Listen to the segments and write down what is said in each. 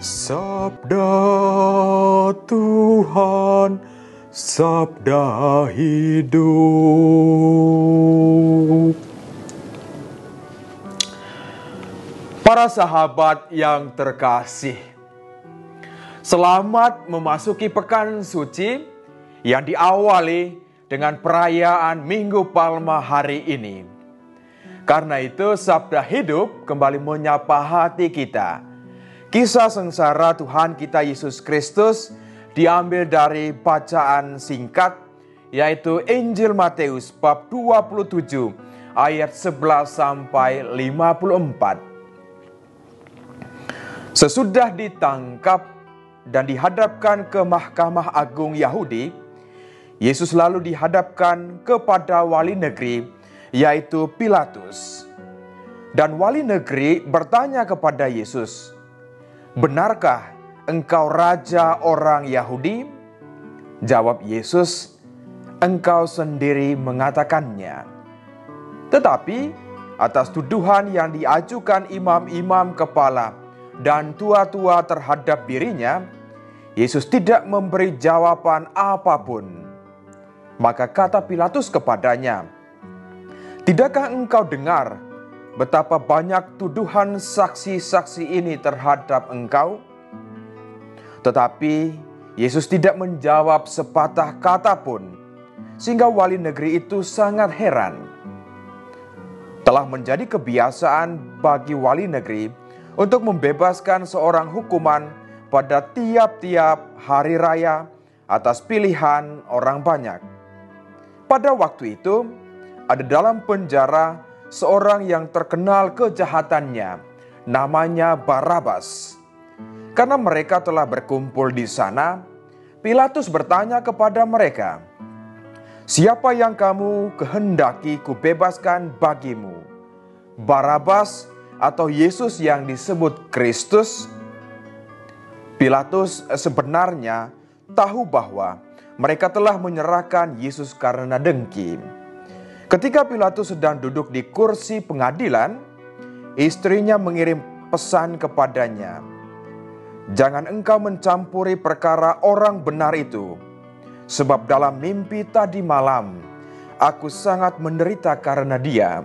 Sabda Tuhan, sabda hidup. Para sahabat yang terkasih, selamat memasuki pekan suci yang diawali dengan perayaan Minggu Palma hari ini. Karena itu sabda hidup kembali menyapa hati kita. Kisah sengsara Tuhan kita Yesus Kristus diambil dari bacaan singkat, yaitu Injil Matius bab 27 ayat 11 sampai 54. Sesudah ditangkap dan dihadapkan ke Mahkamah Agung Yahudi, Yesus lalu dihadapkan kepada wali negeri, yaitu Pilatus. Dan wali negeri bertanya kepada Yesus, "Benarkah engkau raja orang Yahudi?" Jawab Yesus, "Engkau sendiri mengatakannya." Tetapi atas tuduhan yang diajukan imam-imam kepala dan tua-tua terhadap dirinya, Yesus tidak memberi jawaban apapun. Maka kata Pilatus kepadanya, "Tidakkah engkau dengar betapa banyak tuduhan saksi-saksi ini terhadap engkau?" Tetapi Yesus tidak menjawab sepatah kata pun, sehingga wali negeri itu sangat heran. Telah menjadi kebiasaan bagi wali negeri untuk membebaskan seorang hukuman pada tiap-tiap hari raya atas pilihan orang banyak. Pada waktu itu, ada dalam penjara seorang yang terkenal kejahatannya, namanya Barabas. Karena mereka telah berkumpul di sana, Pilatus bertanya kepada mereka, "Siapa yang kamu kehendaki kubebaskan bagimu? Barabas atau Yesus yang disebut Kristus?" Pilatus sebenarnya tahu bahwa mereka telah menyerahkan Yesus karena dengki. Ketika Pilatus sedang duduk di kursi pengadilan, istrinya mengirim pesan kepadanya, "Jangan engkau mencampuri perkara orang benar itu, sebab dalam mimpi tadi malam aku sangat menderita karena dia."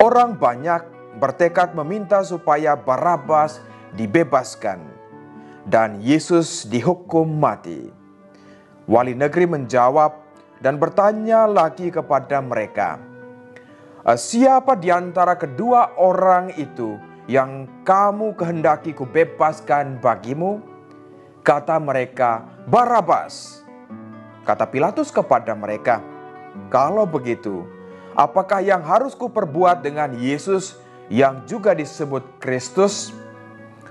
Orang banyak bertekad meminta supaya Barabas dibebaskan dan Yesus dihukum mati. Wali negeri menjawab dan bertanya lagi kepada mereka, "Siapa di antara kedua orang itu yang kamu kehendaki kubebaskan bagimu?" Kata mereka, "Barabas." Kata Pilatus kepada mereka, "Kalau begitu, apakah yang harus kuperbuat dengan Yesus yang juga disebut Kristus?"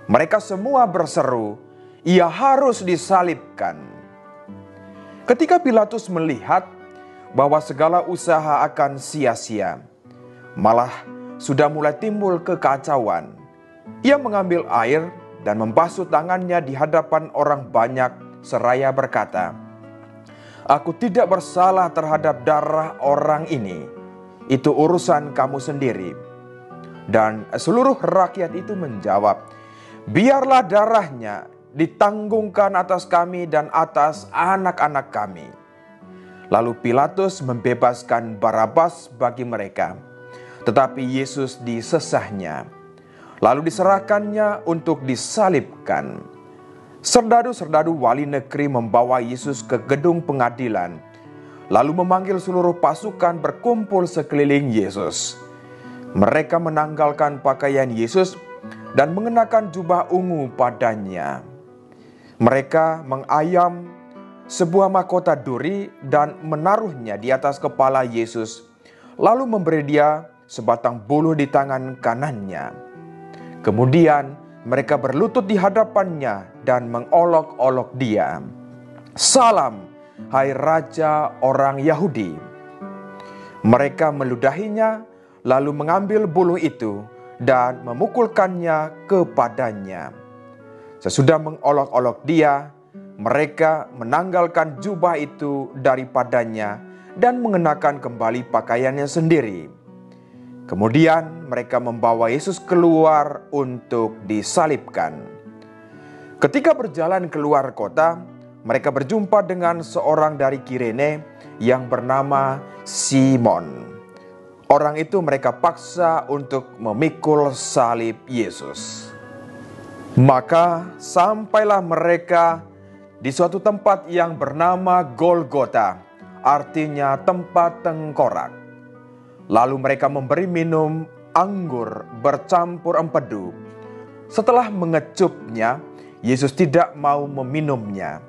Mereka semua berseru, "Ia harus disalibkan." Ketika Pilatus melihat bahwa segala usaha akan sia-sia, malah sudah mulai timbul kekacauan, ia mengambil air dan membasuh tangannya di hadapan orang banyak seraya berkata, "Aku tidak bersalah terhadap darah orang ini. Itu urusan kamu sendiri." Dan seluruh rakyat itu menjawab, "Biarlah darahnya ditanggungkan atas kami dan atas anak-anak kami." Lalu Pilatus membebaskan Barabas bagi mereka, tetapi Yesus disesahnya. Lalu diserahkannya untuk disalibkan. Serdadu-serdadu wali negeri membawa Yesus ke gedung pengadilan, lalu memanggil seluruh pasukan berkumpul sekeliling Yesus. Mereka menanggalkan pakaian Yesus dan mengenakan jubah ungu padanya. Mereka mengayam sebuah mahkota duri dan menaruhnya di atas kepala Yesus, lalu memberi dia sebatang buluh di tangan kanannya. Kemudian mereka berlutut di hadapannya dan mengolok-olok dia, "Salam, hai Raja orang Yahudi." Mereka meludahinya, lalu mengambil buluh itu dan memukulkannya kepadanya. Sesudah mengolok-olok dia, mereka menanggalkan jubah itu daripadanya dan mengenakan kembali pakaiannya sendiri. Kemudian mereka membawa Yesus keluar untuk disalibkan. Ketika berjalan keluar kota, mereka berjumpa dengan seorang dari Kirene yang bernama Simon. Orang itu mereka paksa untuk memikul salib Yesus. Maka sampailah mereka di suatu tempat yang bernama Golgota, artinya tempat tengkorak. Lalu mereka memberi minum anggur bercampur empedu. Setelah mengecupnya, Yesus tidak mau meminumnya.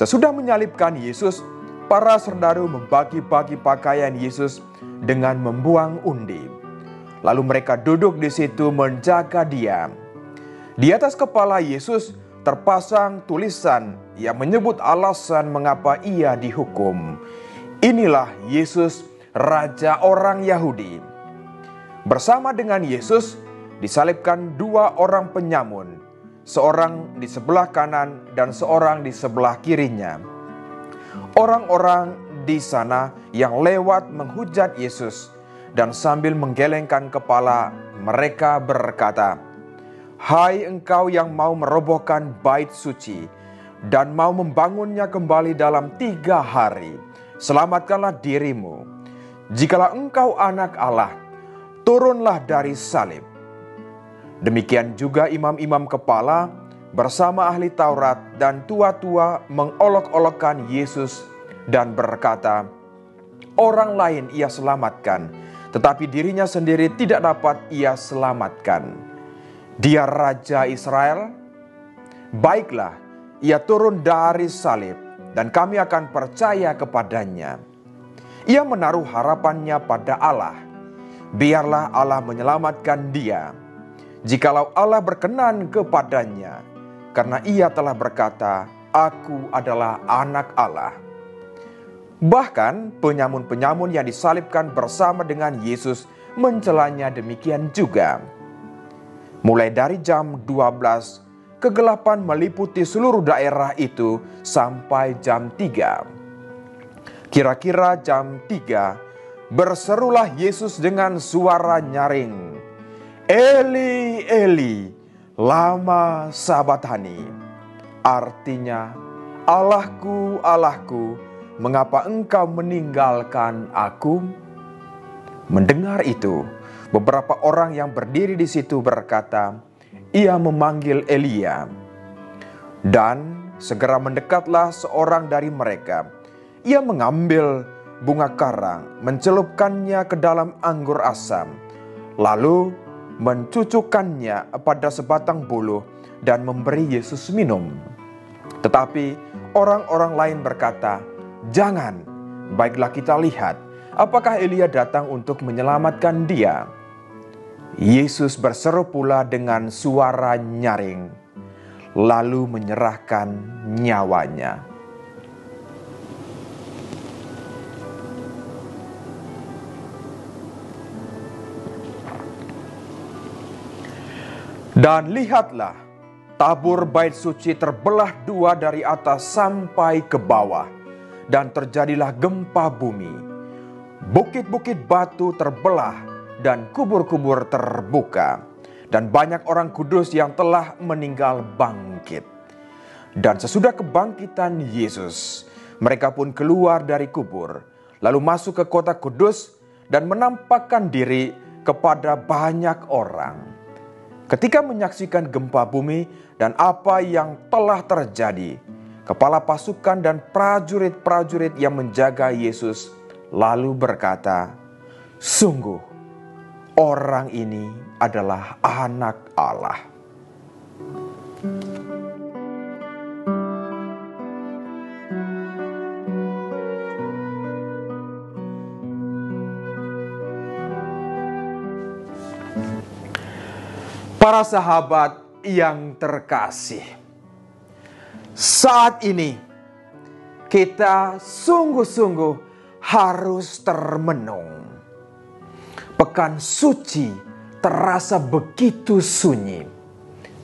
Sesudah menyalibkan Yesus, para serdadu membagi-bagi pakaian Yesus dengan membuang undi. Lalu mereka duduk di situ menjaga Dia. Di atas kepala Yesus terpasang tulisan yang menyebut alasan mengapa Ia dihukum. Inilah Yesus, Raja orang Yahudi. Bersama dengan Yesus disalibkan dua orang penyamun, seorang di sebelah kanan dan seorang di sebelah kirinya. Orang-orang di sana yang lewat menghujat Yesus dan sambil menggelengkan kepala mereka berkata, "Hai engkau yang mau merobohkan bait suci dan mau membangunnya kembali dalam 3 hari, selamatkanlah dirimu. Jikalau engkau anak Allah, turunlah dari salib." Demikian juga imam-imam kepala bersama ahli Taurat dan tua-tua mengolok-olokkan Yesus dan berkata, "Orang lain ia selamatkan, tetapi dirinya sendiri tidak dapat ia selamatkan. Dia Raja Israel? Baiklah, ia turun dari salib dan kami akan percaya kepadanya. Ia menaruh harapannya pada Allah. Biarlah Allah menyelamatkan dia, jikalau Allah berkenan kepadanya, karena ia telah berkata, 'Aku adalah anak Allah.'" Bahkan penyamun-penyamun yang disalibkan bersama dengan Yesus mencelanya demikian juga. Mulai dari jam 12, kegelapan meliputi seluruh daerah itu sampai jam 3. Kira-kira jam 3, berserulah Yesus dengan suara nyaring, "Eli, Eli, lama sabatani." Artinya, "Allahku, Allahku, mengapa engkau meninggalkan aku?" Mendengar itu, beberapa orang yang berdiri di situ berkata, "Ia memanggil Elia." Dan segera mendekatlah seorang dari mereka. Ia mengambil bunga karang, mencelupkannya ke dalam anggur asam, lalu mencucukkannya pada sebatang buluh dan memberi Yesus minum. Tetapi orang-orang lain berkata, "Jangan, baiklah kita lihat, apakah Elia datang untuk menyelamatkan dia?" Yesus berseru pula dengan suara nyaring, lalu menyerahkan nyawanya. Dan lihatlah, tabur bait suci terbelah 2 dari atas sampai ke bawah, dan terjadilah gempa bumi. Bukit-bukit batu terbelah dan kubur-kubur terbuka, dan banyak orang kudus yang telah meninggal bangkit. Dan sesudah kebangkitan Yesus, mereka pun keluar dari kubur, lalu masuk ke kota kudus dan menampakkan diri kepada banyak orang. Ketika menyaksikan gempa bumi dan apa yang telah terjadi, kepala pasukan dan prajurit-prajurit yang menjaga Yesus lalu berkata, "Sungguh, orang ini adalah anak Allah." Para sahabat yang terkasih, saat ini kita sungguh-sungguh harus termenung. Pekan suci terasa begitu sunyi,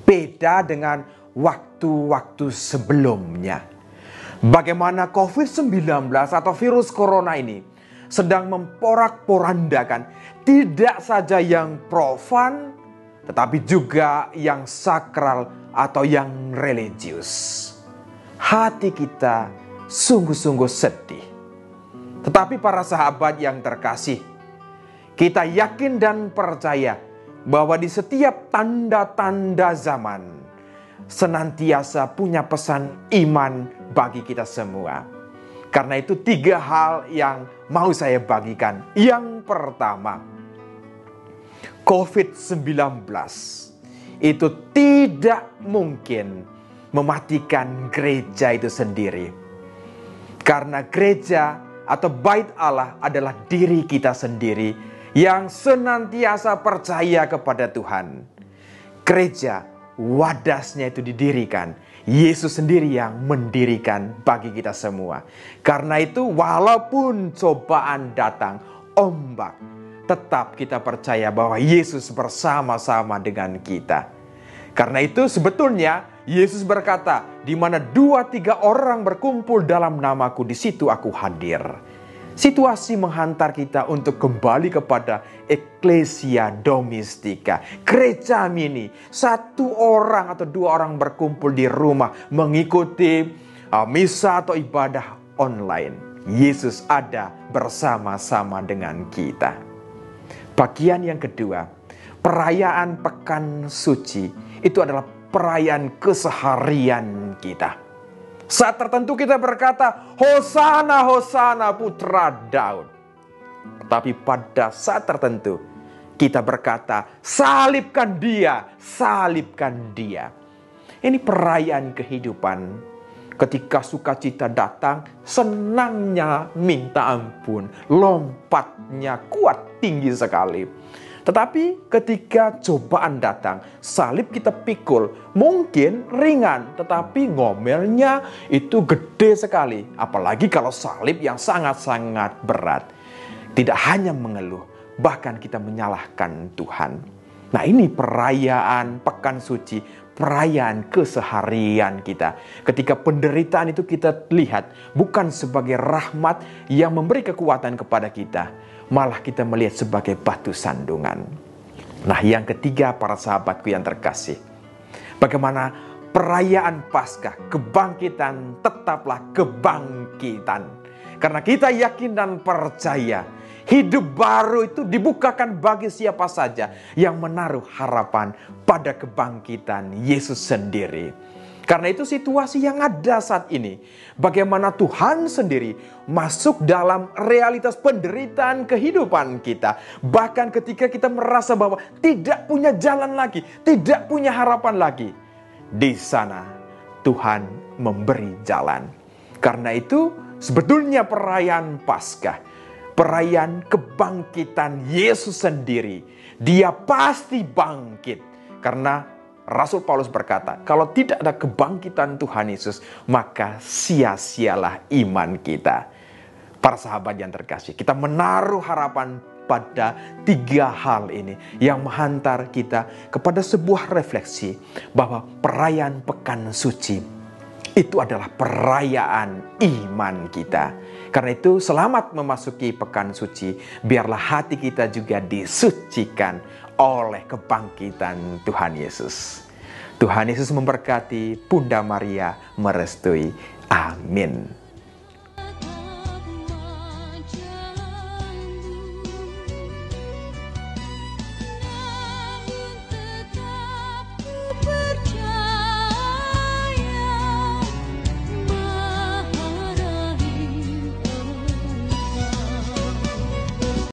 beda dengan waktu-waktu sebelumnya. Bagaimana COVID-19 atau virus corona ini sedang memporak-porandakan tidak saja yang profan, tetapi juga yang sakral atau yang religius. Hati kita sungguh-sungguh sedih. Tetapi para sahabat yang terkasih, kita yakin dan percaya bahwa di setiap tanda-tanda zaman senantiasa punya pesan iman bagi kita semua. Karena itu 3 hal yang mau saya bagikan. Yang pertama, COVID-19 itu tidak mungkin mematikan gereja itu sendiri. Karena gereja atau bait Allah adalah diri kita sendiri yang senantiasa percaya kepada Tuhan. Gereja, wadasnya itu didirikan. Yesus sendiri yang mendirikan bagi kita semua. Karena itu walaupun cobaan datang, ombak, tetap kita percaya bahwa Yesus bersama-sama dengan kita. Karena itu sebetulnya Yesus berkata, di mana 2-3 orang berkumpul dalam namaku, di situ aku hadir. Situasi menghantar kita untuk kembali kepada Ecclesia Domestika, gereja mini. 1 orang atau 2 orang berkumpul di rumah mengikuti misa atau ibadah online. Yesus ada bersama-sama dengan kita. Bagian yang kedua, perayaan Pekan Suci itu adalah perayaan keseharian kita. Saat tertentu kita berkata, Hosana, Hosana putra Daud. Tapi pada saat tertentu kita berkata, salibkan dia, salibkan dia. Ini perayaan kehidupan. Ketika sukacita datang, senangnya minta ampun, lompatnya kuat tinggi sekali. Tetapi ketika cobaan datang, salib kita pikul, mungkin ringan, tetapi ngomelnya itu gede sekali. Apalagi kalau salib yang sangat-sangat berat. Tidak hanya mengeluh, bahkan kita menyalahkan Tuhan. Nah, ini perayaan Pekan Suci, perayaan keseharian kita. Ketika penderitaan itu kita lihat bukan sebagai rahmat yang memberi kekuatan kepada kita, malah kita melihat sebagai batu sandungan. Nah, yang ketiga para sahabatku yang terkasih, bagaimana perayaan Paskah, kebangkitan tetaplah kebangkitan. Karena kita yakin dan percaya hidup baru itu dibukakan bagi siapa saja yang menaruh harapan pada kebangkitan Yesus sendiri. Karena itu situasi yang ada saat ini, bagaimana Tuhan sendiri masuk dalam realitas penderitaan kehidupan kita. Bahkan ketika kita merasa bahwa tidak punya jalan lagi, tidak punya harapan lagi, di sana Tuhan memberi jalan. Karena itu sebetulnya perayaan Paskah, perayaan kebangkitan Yesus sendiri. Dia pasti bangkit. Karena Rasul Paulus berkata, kalau tidak ada kebangkitan Tuhan Yesus, maka sia-sialah iman kita. Para sahabat yang terkasih, kita menaruh harapan pada 3 hal ini yang menghantar kita kepada sebuah refleksi bahwa perayaan Pekan Suci itu adalah perayaan iman kita. Karena itu selamat memasuki Pekan Suci, biarlah hati kita juga disucikan oleh kebangkitan Tuhan Yesus. Tuhan Yesus memberkati, Bunda Maria merestui. Amin.